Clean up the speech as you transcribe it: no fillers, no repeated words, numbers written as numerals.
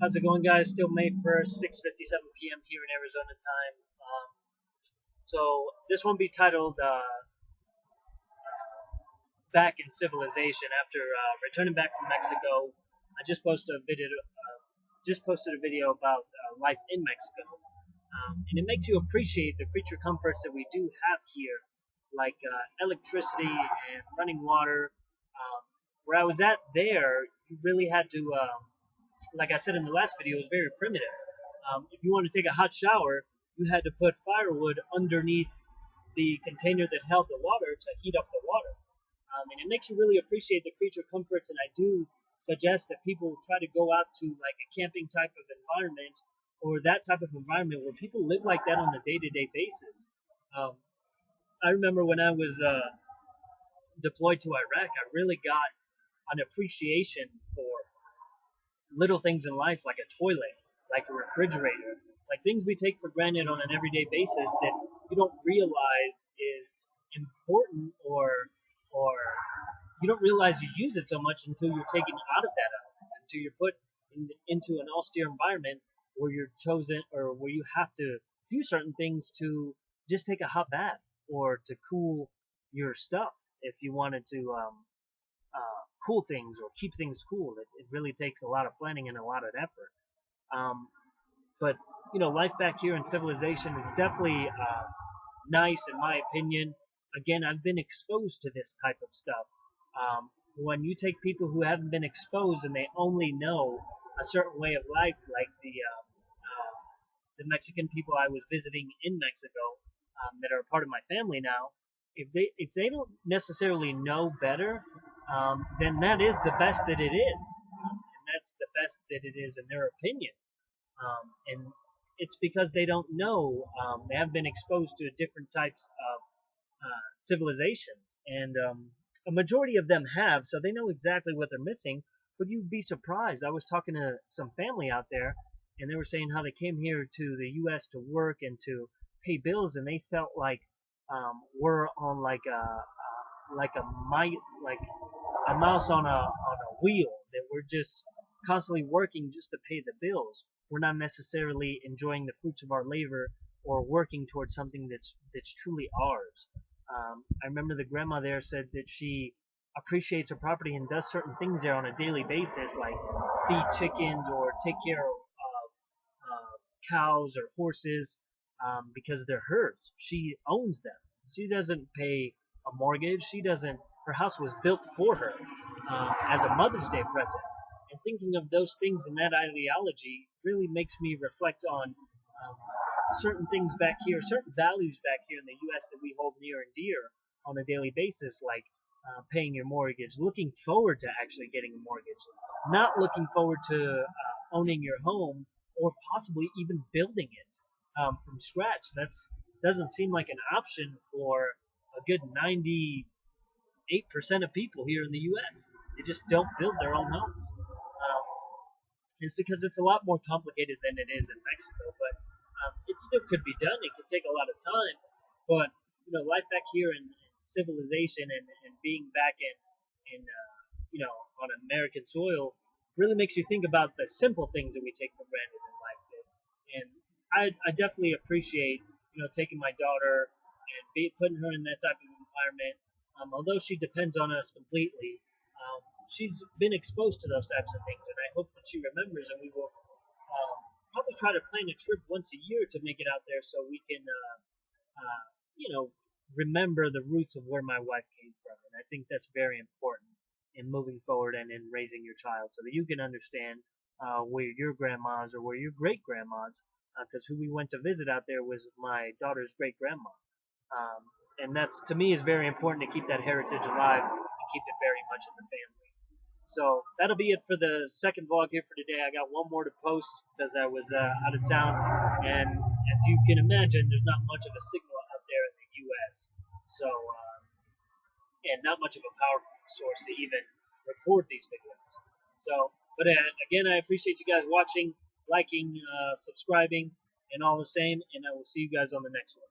How's it going, guys? Still May 1st, 6:57 p.m. here in Arizona time. So this one be titled "Back in Civilization." After returning back from Mexico, I just posted a video about life in Mexico, and it makes you appreciate the creature comforts that we do have here, like electricity and running water. Where I was at there, you really had to like I said in the last video, it was very primitive. If you want to take a hot shower, you had to put firewood underneath the container that held the water to heat up the water. And it makes you really appreciate the creature comforts. And I do suggest that people try to go out to like a camping type of environment or that type of environment where people live like that on a day-to-day basis. Um, I remember when I was deployed to Iraq, I really got an appreciation for little things in life like a toilet, like a refrigerator, like things we take for granted on an everyday basis that you don't realize is important or you don't realize you use it so much until you're taken out of that element, until you're put into an austere environment where you're chosen or where you have to do certain things to just take a hot bath or to cool your stuff if you wanted to cool things or keep things cool. It really takes a lot of planning and a lot of effort. Um, but life back here in civilization is definitely nice in my opinion. Again, I've been exposed to this type of stuff. When you take people who haven't been exposed and they only know a certain way of life, like the Mexican people I was visiting in Mexico that are a part of my family now, if they don't necessarily know better, then that is the best that it is, and that's the best that it is in their opinion. And it's because they don't know. They have been exposed to different types of civilizations, and a majority of them have, so they know exactly what they're missing. But you'd be surprised. I was talking to some family out there, and they were saying how they came here to the U.S. to work and to pay bills, and they felt like we're on like a like a mouse on a wheel, that we're just constantly working just to pay the bills. We're not necessarily enjoying the fruits of our labor or working towards something that's truly ours. I remember the grandma there said that she appreciates her property and does certain things there on a daily basis, like feed chickens or take care of cows or horses, because they're hers. She owns them. She doesn't pay a mortgage. She doesn't. Her house was built for her as a Mother's Day present. And thinking of those things and that ideology really makes me reflect on certain things back here, certain values back here in the U.S. that we hold near and dear on a daily basis, like paying your mortgage, looking forward to actually getting a mortgage, not looking forward to owning your home or possibly even building it from scratch. That's doesn't seem like an option for a good 98% of people here in the U.S. They just don't build their own homes. It's because it's a lot more complicated than it is in Mexico, but it still could be done. It could take a lot of time, but life back here in civilization and being back on American soil really makes you think about the simple things that we take for granted in life. And I definitely appreciate taking my daughter and putting her in that type of environment. Although she depends on us completely, she's been exposed to those types of things, and I hope that she remembers. And we will probably try to plan a trip once a year to make it out there, so we can, remember the roots of where my wife came from. And I think that's very important in moving forward and in raising your child, so that you can understand where your grandmas or where your great grandmas, because who we went to visit out there was my daughter's great grandma. And that's, to me, is very important to keep that heritage alive and keep it very much in the family. So that'll be it for the second vlog here for today. I got one more to post because I was out of town, and as you can imagine, there's not much of a signal out there in the U.S. So, and not much of a power source to even record these videos. So, but again, I appreciate you guys watching, liking, subscribing, and all the same, and I will see you guys on the next one.